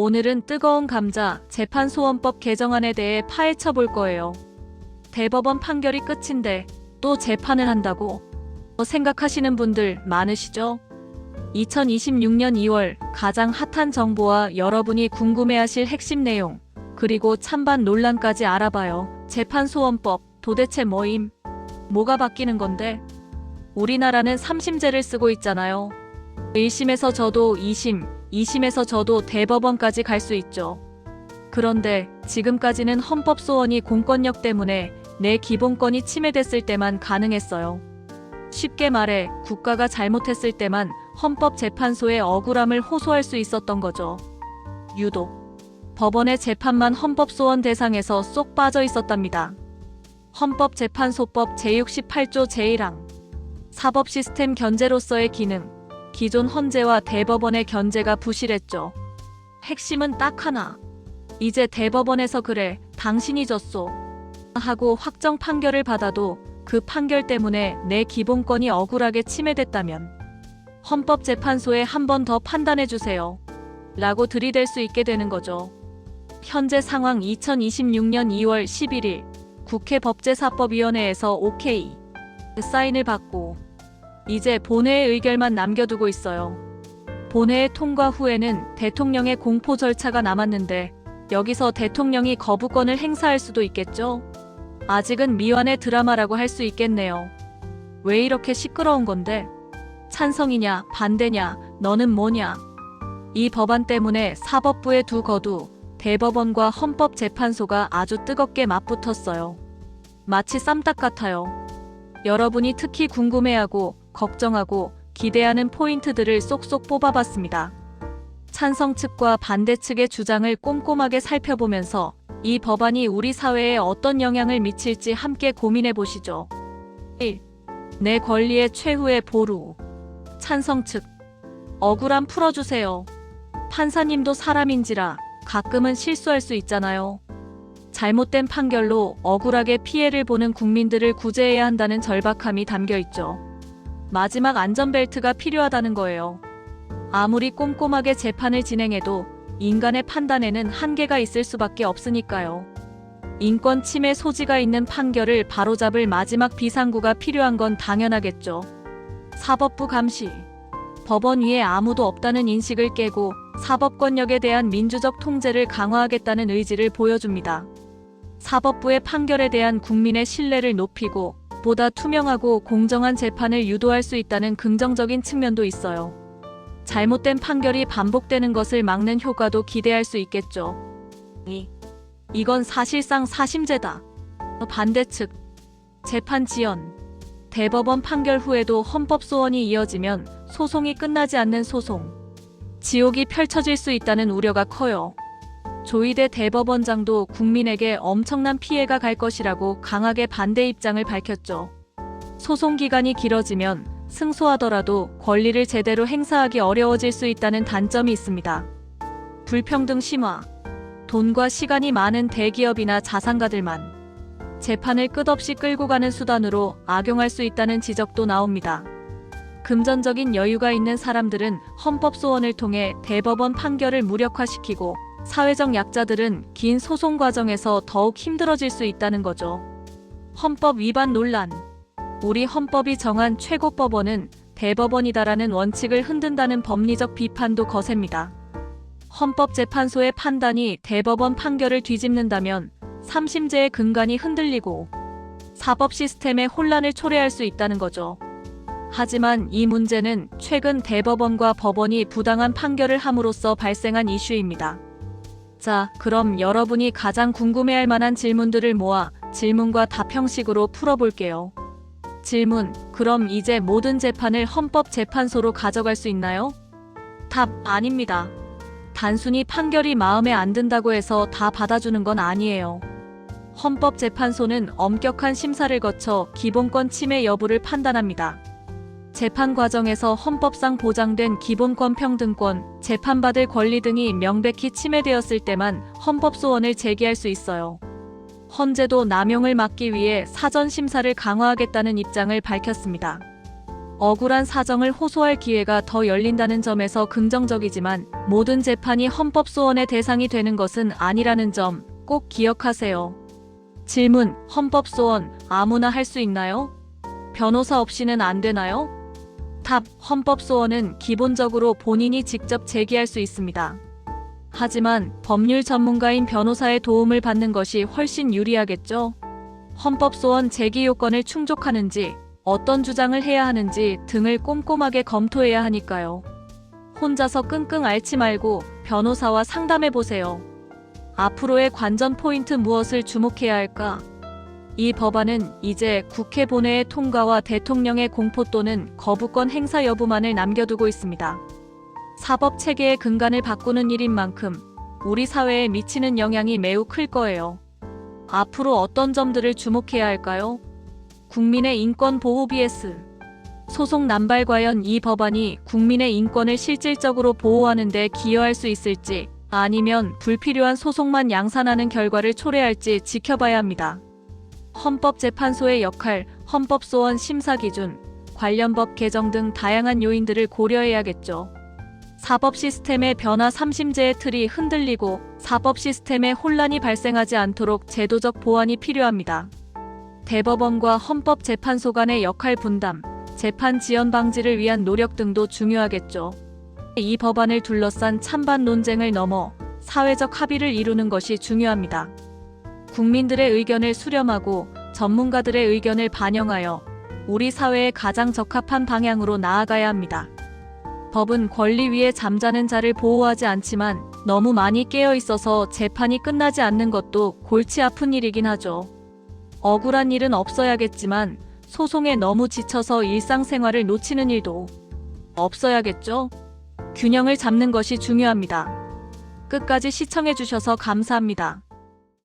오늘은 뜨거운 감자 재판소원법 개정안에 대해 파헤쳐 볼 거예요. 대법원 판결이 끝인데 또 재판을 한다고 생각하시는 분들 많으시죠? 2026년 2월 가장 핫한 정보와 여러분이 궁금해하실 핵심 내용, 그리고 찬반 논란까지 알아봐요. 재판소원법 도대체 뭐임? 뭐가 바뀌는 건데? 우리나라는 3심제를 쓰고 있잖아요. 1심에서 져도 2심, 2심에서 져도 대법원까지 갈 수 있죠. 그런데 지금까지는 헌법소원이 공권력 때문에 내 기본권이 침해됐을 때만 가능했어요. 쉽게 말해 국가가 잘못했을 때만 헌법재판소에 억울함을 호소할 수 있었던 거죠. 유독 법원의 재판만 헌법소원 대상에서 쏙 빠져 있었답니다. 헌법재판소법 제68조 제1항 사법시스템 견제로서의 기능, 기존 헌재와 대법원의 견제가 부실했죠. 핵심은 딱 하나. 이제 대법원에서 그래, 당신이 졌소 하고 확정 판결을 받아도 그 판결 때문에 내 기본권이 억울하게 침해됐다면 헌법재판소에 한 번 더 판단해주세요 라고 들이댈 수 있게 되는 거죠. 현재 상황 2026년 2월 11일 국회 법제사법위원회에서 OK 사인을 받고 이제 본회의 의결만 남겨두고 있어요. 본회의 통과 후에는 대통령의 공포 절차가 남았는데 여기서 대통령이 거부권을 행사할 수도 있겠죠? 아직은 미완의 드라마라고 할 수 있겠네요. 왜 이렇게 시끄러운 건데? 찬성이냐 반대냐 너는 뭐냐? 이 법안 때문에 사법부의 두 거두 대법원과 헌법재판소가 아주 뜨겁게 맞붙었어요. 마치 쌈딱 같아요. 여러분이 특히 궁금해하고 걱정하고 기대하는 포인트들을 쏙쏙 뽑아봤습니다. 찬성 측과 반대 측의 주장을 꼼꼼하게 살펴보면서 이 법안이 우리 사회에 어떤 영향을 미칠지 함께 고민해 보시죠. 1. 내 권리의 최후의 보루. 찬성 측. 억울함 풀어주세요. 판사님도 사람인지라 가끔은 실수할 수 있잖아요. 잘못된 판결로 억울하게 피해를 보는 국민들을 구제해야 한다는 절박함이 담겨 있죠. 마지막 안전벨트가 필요하다는 거예요. 아무리 꼼꼼하게 재판을 진행해도 인간의 판단에는 한계가 있을 수밖에 없으니까요. 인권 침해 소지가 있는 판결을 바로잡을 마지막 비상구가 필요한 건 당연하겠죠. 사법부 감시. 법원 위에 아무도 없다는 인식을 깨고 사법권력에 대한 민주적 통제를 강화하겠다는 의지를 보여줍니다. 사법부의 판결에 대한 국민의 신뢰를 높이고 보다 투명하고 공정한 재판을 유도할 수 있다는 긍정적인 측면도 있어요. 잘못된 판결이 반복되는 것을 막는 효과도 기대할 수 있겠죠. 이건 사실상 사심제다. 반대 측. 재판 지연. 대법원 판결 후에도 헌법소원이 이어지면 소송이 끝나지 않는 소송. 지옥이 펼쳐질 수 있다는 우려가 커요. 조희대 대법원장도 국민에게 엄청난 피해가 갈 것이라고 강하게 반대 입장을 밝혔죠. 소송 기간이 길어지면 승소하더라도 권리를 제대로 행사하기 어려워질 수 있다는 단점이 있습니다. 불평등 심화. 돈과 시간이 많은 대기업이나 자산가들만 재판을 끝없이 끌고 가는 수단으로 악용할 수 있다는 지적도 나옵니다. 금전적인 여유가 있는 사람들은 헌법소원을 통해 대법원 판결을 무력화시키고 사회적 약자들은 긴 소송 과정에서 더욱 힘들어질 수 있다는 거죠. 헌법 위반 논란. 우리 헌법이 정한 최고법원은 대법원이다라는 원칙을 흔든다는 법리적 비판도 거셉니다. 헌법재판소의 판단이 대법원 판결을 뒤집는다면 3심제의 근간이 흔들리고 사법 시스템의 혼란을 초래할 수 있다는 거죠. 하지만 이 문제는 최근 대법원과 법원이 부당한 판결을 함으로써 발생한 이슈입니다. 자, 그럼 여러분이 가장 궁금해할 만한 질문들을 모아 질문과 답 형식으로 풀어볼게요. 질문, 그럼 이제 모든 재판을 헌법재판소로 가져갈 수 있나요? 답, 아닙니다. 단순히 판결이 마음에 안 든다고 해서 다 받아주는 건 아니에요. 헌법재판소는 엄격한 심사를 거쳐 기본권 침해 여부를 판단합니다. 재판 과정에서 헌법상 보장된 기본권 평등권, 재판받을 권리 등이 명백히 침해되었을 때만 헌법소원을 제기할 수 있어요. 헌재도 남용을 막기 위해 사전 심사를 강화하겠다는 입장을 밝혔습니다. 억울한 사정을 호소할 기회가 더 열린다는 점에서 긍정적이지만 모든 재판이 헌법소원의 대상이 되는 것은 아니라는 점 꼭 기억하세요. 질문: 헌법소원 아무나 할 수 있나요? 변호사 없이는 안 되나요? 답: 헌법소원은 기본적으로 본인이 직접 제기할 수 있습니다. 하지만 법률 전문가인 변호사의 도움을 받는 것이 훨씬 유리하겠죠? 헌법소원 제기 요건을 충족하는지, 어떤 주장을 해야 하는지 등을 꼼꼼하게 검토해야 하니까요. 혼자서 끙끙 앓지 말고 변호사와 상담해보세요. 앞으로의 관전 포인트 무엇을 주목해야 할까? 이 법안은 이제 국회 본회의 통과와 대통령의 공포 또는 거부권 행사 여부만을 남겨두고 있습니다. 사법 체계의 근간을 바꾸는 일인 만큼 우리 사회에 미치는 영향이 매우 클 거예요. 앞으로 어떤 점들을 주목해야 할까요? 국민의 인권 보호 vs 소송 남발. 과연 이 법안이 국민의 인권을 실질적으로 보호하는 데 기여할 수 있을지, 아니면 불필요한 소송만 양산하는 결과를 초래할지 지켜봐야 합니다. 헌법재판소의 역할, 헌법소원 심사 기준, 관련 법 개정 등 다양한 요인들을 고려해야겠죠. 사법 시스템의 변화, 3심제의 틀이 흔들리고 사법 시스템에 혼란이 발생하지 않도록 제도적 보완이 필요합니다. 대법원과 헌법재판소 간의 역할 분담, 재판 지연 방지를 위한 노력 등도 중요하겠죠. 이 법안을 둘러싼 찬반 논쟁을 넘어 사회적 합의를 이루는 것이 중요합니다. 국민들의 의견을 수렴하고 전문가들의 의견을 반영하여 우리 사회에 가장 적합한 방향으로 나아가야 합니다. 법은 권리 위에 잠자는 자를 보호하지 않지만 너무 많이 깨어 있어서 재판이 끝나지 않는 것도 골치 아픈 일이긴 하죠. 억울한 일은 없어야겠지만 소송에 너무 지쳐서 일상생활을 놓치는 일도 없어야겠죠? 균형을 잡는 것이 중요합니다. 끝까지 시청해주셔서 감사합니다.